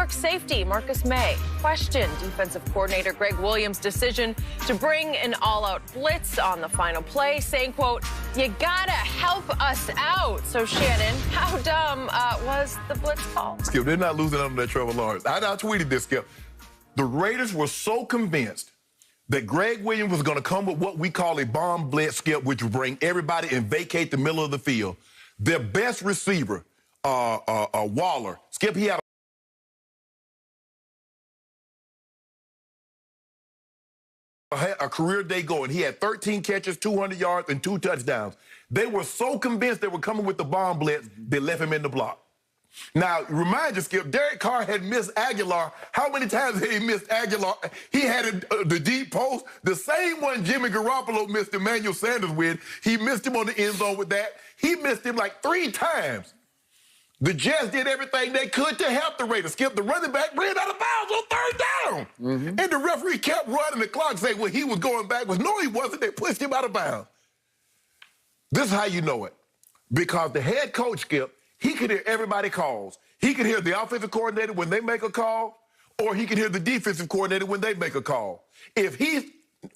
York safety Marcus May questioned defensive coordinator Greg Williams' decision to bring an all-out blitz on the final play, saying, quote, "You gotta help us out." So, Shannon, how dumb was the blitz call? Skip, they're not losing under that Trevor Lawrence. I tweeted this, Skip. The Raiders were so convinced that Greg Williams was going to come with what we call a bomb blitz, Skip, which would bring everybody and vacate the middle of the field. Their best receiver, Waller, Skip, he had a career day going. He had 13 catches, 200 yards, and 2 touchdowns. They were so convinced they were coming with the bomb blitz, they left him in the block. Now, remind you, Skip, Derek Carr had missed Aguilar. How many times had he missed Aguilar? He had the deep post, the same one Jimmy Garoppolo missed Emmanuel Sanders with. He missed him on the end zone with that. He missed him like 3 times. The Jets did everything they could to help the Raiders. Skip, the running back ran out of bounds on 3rd down. And the referee kept running the clock, saying, well, he was going backwards. No, he wasn't. They pushed him out of bounds. This is how you know it. Because the head coach, Skip, he could hear everybody calls. He could hear the offensive coordinator when they make a call, or he could hear the defensive coordinator when they make a call.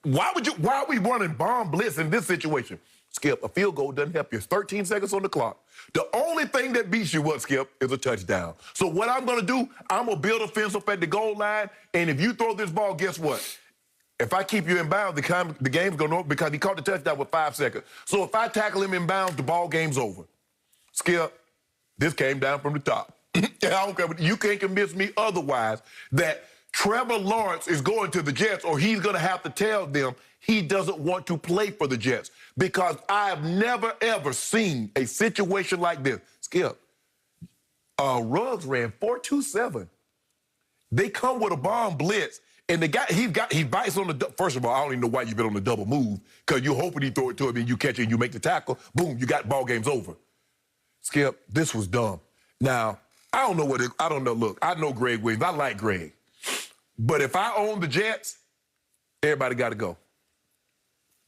Why are we running bomb blitz in this situation? Skip, a field goal doesn't help you. It's 13 seconds on the clock. The only thing that beats you, Skip, is a touchdown. So what I'm going to do, I'm going to build a fence up at the goal line, and if you throw this ball, guess what? If I keep you in bounds, the game's going to, because he caught the touchdown with 5 seconds. So if I tackle him in bounds, the ball game's over. Skip, this came down from the top. I don't care, but you can't convince me otherwise that Trevor Lawrence is going to the Jets, or he's going to have to tell them he doesn't want to play for the Jets, because I've never, ever seen a situation like this. Skip, Ruggs ran 4.27. They come with a bomb blitz, and the guy, he bites on the, first of all, I don't even know why you've been on the double move, because you're hoping he throw it to him and you catch it and you make the tackle. Boom, you got ball game's over. Skip, this was dumb. Now, I don't know, look, I know Greg Williams. I like Greg. But if I own the Jets, everybody got to go.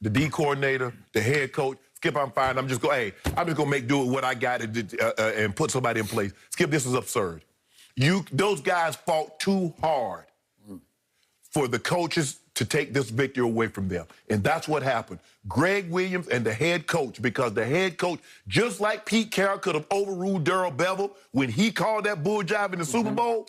The D coordinator, the head coach. Skip, I'm fine. I'm just going to make do with what I got and put somebody in place. Skip, this is absurd. Those guys fought too hard for the coaches to take this victory away from them. And that's what happened. Greg Williams and the head coach, because the head coach, just like Pete Carroll could have overruled Darrell Bevel when he called that bull jive in the Super Bowl,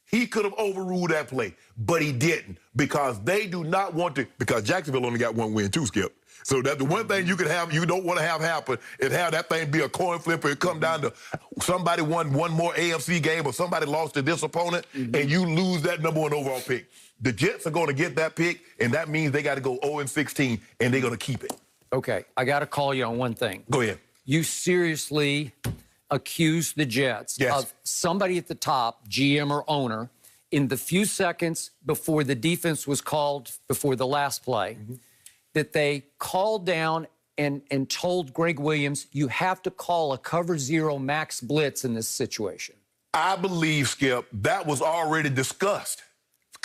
he could have overruled that play, but he didn't, because they do not want to, because Jacksonville only got 1 win too, Skip. So that's the one thing you don't want to have happen, is have that thing be a coin flip, or it come down to somebody won one more AFC game, or somebody lost to this opponent, and you lose that #1 overall pick. The Jets are going to get that pick, and that means they got to go 0-16, and they're going to keep it. Okay, I got to call you on one thing. Go ahead. You seriously accused the Jets of somebody at the top, GM or owner, in the few seconds before the defense was called, before the last play, that they called down and told Greg Williams, you have to call a cover 0 max blitz in this situation. I believe, Skip, that was already discussed.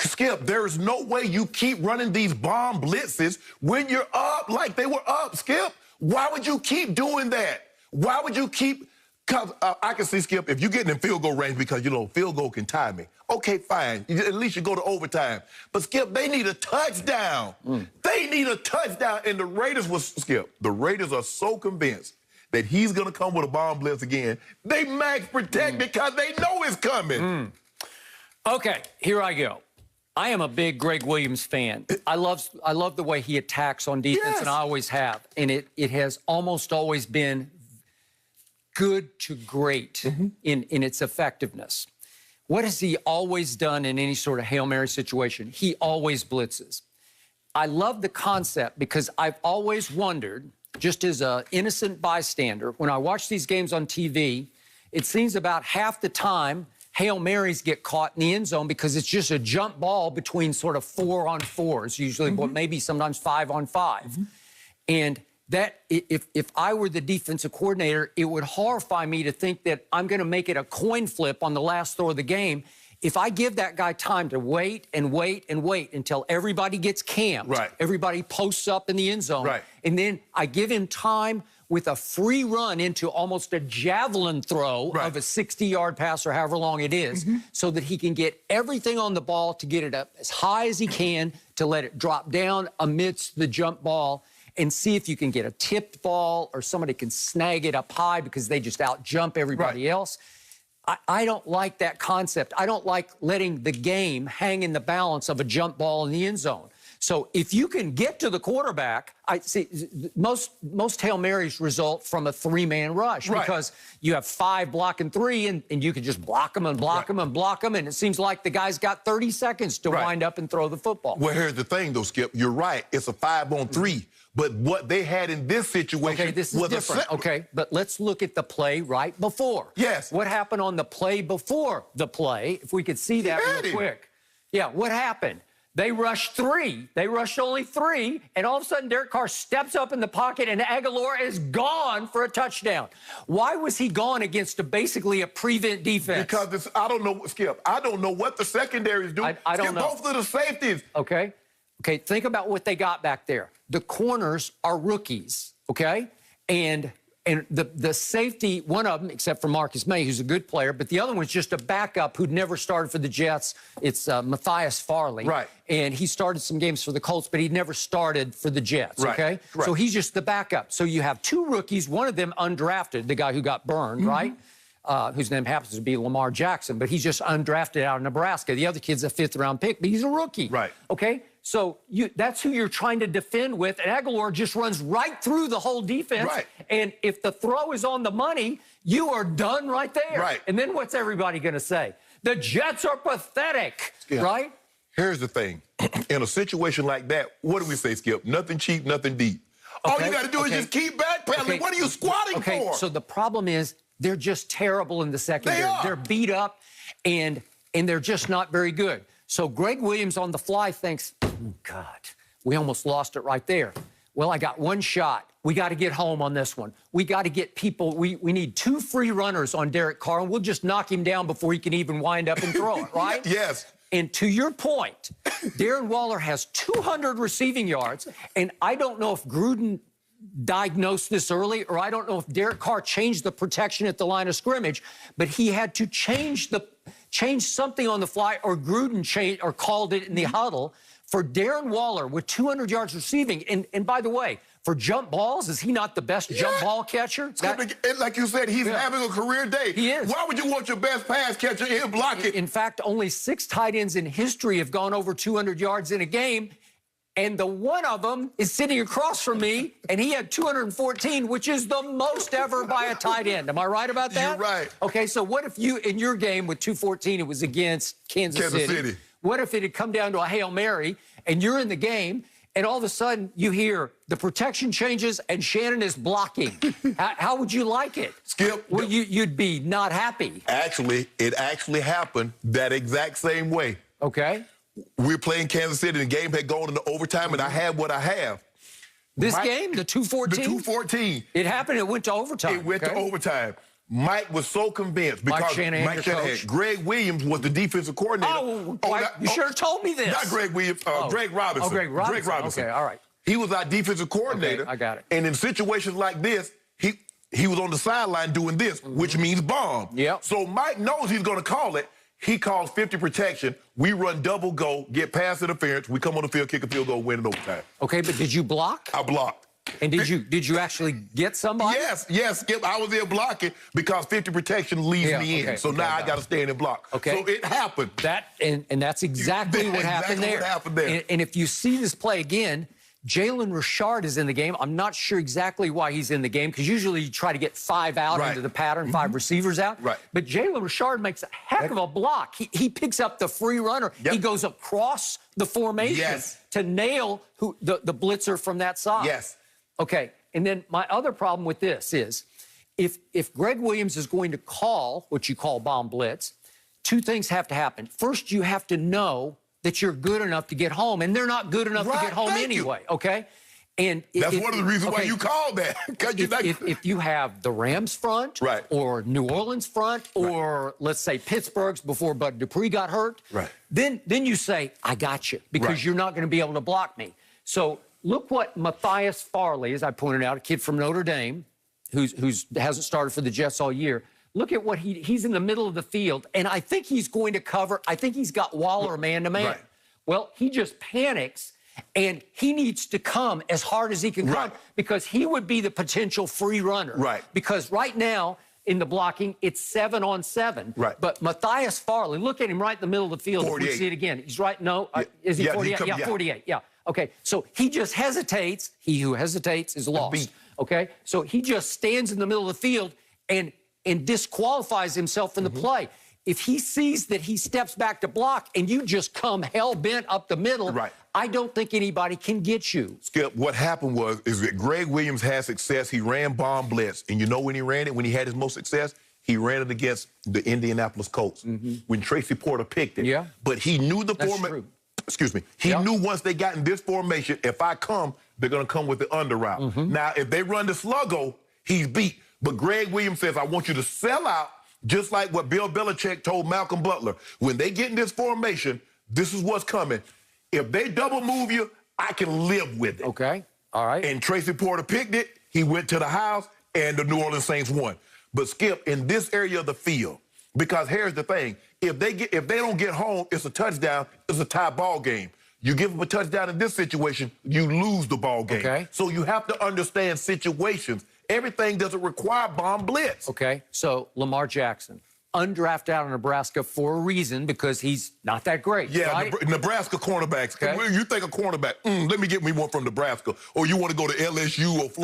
Skip, there is no way you keep running these bomb blitzes when you're up like they were up, Skip. Why would you keep doing that? Why would you keep... Because I can see, Skip, if you're getting in field goal range because, field goal can tie me. Okay, fine. At least you go to overtime. But, Skip, they need a touchdown. They need a touchdown. And the Raiders the Raiders are so convinced that he's going to come with a bomb blitz again. They max protect because they know it's coming. Okay, here I go. I am a big Greg Williams fan. I love the way he attacks on defense, and I always have. And it has almost always been good to great in its effectiveness. What has he always done in any sort of Hail Mary situation? He always blitzes. I love the concept because I've always wondered, just as an innocent bystander, when I watch these games on TV, it seems about half the time Hail Marys get caught in the end zone because it's just a jump ball between sort of 4-on-4s, usually, but maybe sometimes 5-on-5. And that, if I were the defensive coordinator, it would horrify me to think that I'm going to make it a coin flip on the last throw of the game. If I give that guy time to wait and wait and wait until everybody gets camped, everybody posts up in the end zone, and then I give him time with a free run into almost a javelin throw of a 60-yard pass or however long it is, so that he can get everything on the ball to get it up as high as he can, to let it drop down amidst the jump ball, and see if you can get a tipped ball or somebody can snag it up high because they just out-jump everybody else. I don't like that concept. I don't like letting the game hang in the balance of a jump ball in the end zone. So if you can get to the quarterback, I see most Hail Marys result from a three-man rush because you have 5 blocking 3, and you can just block them and block them and block them, and it seems like the guy's got 30 seconds to wind up and throw the football. Well, here's the thing, though, Skip. You're right. It's a 5-on-3. But what they had in this situation this is was different. Okay, but let's look at the play right before. Yes. What happened on the play before the play? If we could see that real quick. Yeah, what happened? They rushed 3. They rushed only 3, and all of a sudden Derek Carr steps up in the pocket, and Aguilar is gone for a touchdown. Why was he gone against basically a prevent defense? Because I don't know, Skip. I don't know what the secondary is doing. I don't know. Both of the safeties. Okay, think about what they got back there. The corners are rookies, okay? And the safety, one of them, except for Marcus May, who's a good player, but the other one's just a backup who'd never started for the Jets. It's Matthias Farley. Right. And he started some games for the Colts, but he'd never started for the Jets, okay? So he's just the backup. So you have 2 rookies, one of them undrafted, the guy who got burned, right? Whose name happens to be Lamar Jackson, but he's just undrafted out of Nebraska. The other kid's a 5th-round pick, but he's a rookie. Right. Okay? So that's who you're trying to defend with, and Aguilar just runs right through the whole defense. Right. And if the throw is on the money, you are done right there. Right. And then what's everybody going to say? The Jets are pathetic, right? Here's the thing. In a situation like that, what do we say, Skip? Nothing cheap, nothing deep. All you got to do is just keep backpedaling. What are you squatting for? So the problem is they're just terrible in the secondary. They are. They're beat up, and they're just not very good. So Greg Williams on the fly thinks, oh, God, we almost lost it right there. Well, I got one shot. We got to get home on this one. We got to get people. We need 2 free runners on Derek Carr, and we'll just knock him down before he can even wind up and throw it, right? Yes. And to your point, Darren Waller has 200 receiving yards, and I don't know if Gruden diagnosed this early, or I don't know if Derek Carr changed the protection at the line of scrimmage, but he had to change something on the fly, or Gruden changed or called it in the huddle for Darren Waller with 200 yards receiving. And by the way, for jump balls, is he not the best jump ball catcher? Like you said, he's having a career day. He is. Why would you want your best pass catcher in blocking? In fact, only 6 tight ends in history have gone over 200 yards in a game. And the one of them is sitting across from me, and he had 214, which is the most ever by a tight end. Am I right about that? You're right. Okay, so what if you, in your game with 214, it was against Kansas City? What if it had come down to a Hail Mary, and you're in the game, and all of a sudden you hear the protection changes and Shannon is blocking? How would you like it? Skip. Well, you'd be not happy. Actually, it actually happened that exact same way. Okay. We're playing Kansas City, and the game had gone into overtime, and I had what I have. This game, the 214? The 214. It happened, it went to overtime. It went to overtime. Mike was so convinced because Mike Shanahan, Greg Williams was the defensive coordinator. You should have told me this. Not Greg Williams, Greg Robinson. Oh, Greg Robinson. Greg Robinson. Okay, all right. He was our defensive coordinator. Okay, I got it. And in situations like this, he was on the sideline doing this, which means bomb. Yep. So Mike knows he's going to call it. He calls 50 protection. We run double go, get pass interference. We come on the field, kick a field goal, win in overtime. Okay, but did you block? I blocked. And did you actually get somebody? Yes, Skip. I was there blocking because 50 protection leaves me in. So now I got to stand and block. Okay. So it happened. And that's exactly what happened there. And if you see this play again, Jalen Richard is in the game. I'm not sure exactly why he's in the game, because usually you try to get 5 out into the pattern, 5 receivers out. Right. But Jalen Richard makes a heck of a block. He picks up the free runner. He goes across the formation to nail the blitzer from that side. Yes. Okay, and then my other problem with this is if Greg Williams is going to call what you call bomb blitz, 2 things have to happen. First, you have to know that you're good enough to get home, and they're not good enough to get home anyway, okay? And that's one of the reasons why you called that. If you have the Rams front, or New Orleans front, or let's say Pittsburgh's before Bud Dupree got hurt, then you say, I got you, because you're not going to be able to block me. So look what Matthias Farley, as I pointed out, a kid from Notre Dame, who hasn't started for the Jets all year. Look at what he's in the middle of the field, and I think he's going to cover. I think he's got Waller man-to-man. Right. Well, he just panics, and he needs to come as hard as he can come because he would be the potential free runner. Right. Because right now, in the blocking, it's 7-on-7. Right. But Matthias Farley, look at him right in the middle of the field. 48. If we see it again. He's right. No, is he 48? Yeah, 48. Yeah. Okay. So he just hesitates. He who hesitates is lost. Okay. So he just stands in the middle of the field and disqualifies himself in the play. If he sees that he steps back to block and you just come hell-bent up the middle, I don't think anybody can get you. Skip, what happened is that Greg Williams had success. He ran bomb blitz. And you know when he ran it, when he had his most success? He ran it against the Indianapolis Colts when Tracy Porter picked it. Yeah. But he knew the formation. Excuse me. He knew once they got in this formation, if I come, they're going to come with the under route. Now, if they run the sluggo, he's beat. But Greg Williams says, I want you to sell out, just like what Bill Belichick told Malcolm Butler. When they get in this formation, this is what's coming. If they double move you, I can live with it. Okay. All right. And Tracy Porter picked it. He went to the house, and the New Orleans Saints won. But Skip, in this area of the field, because here's the thing: if they don't get home, it's a touchdown. It's a tie ball game. You give them a touchdown in this situation, you lose the ball game. Okay. So you have to understand situations. Everything doesn't require bomb blitz. Okay. So Lamar Jackson, undrafted out of Nebraska for a reason because he's not that great. Yeah, right? Nebraska cornerbacks. Okay. You think a cornerback, let me get me one from Nebraska. Or you want to go to LSU or Florida.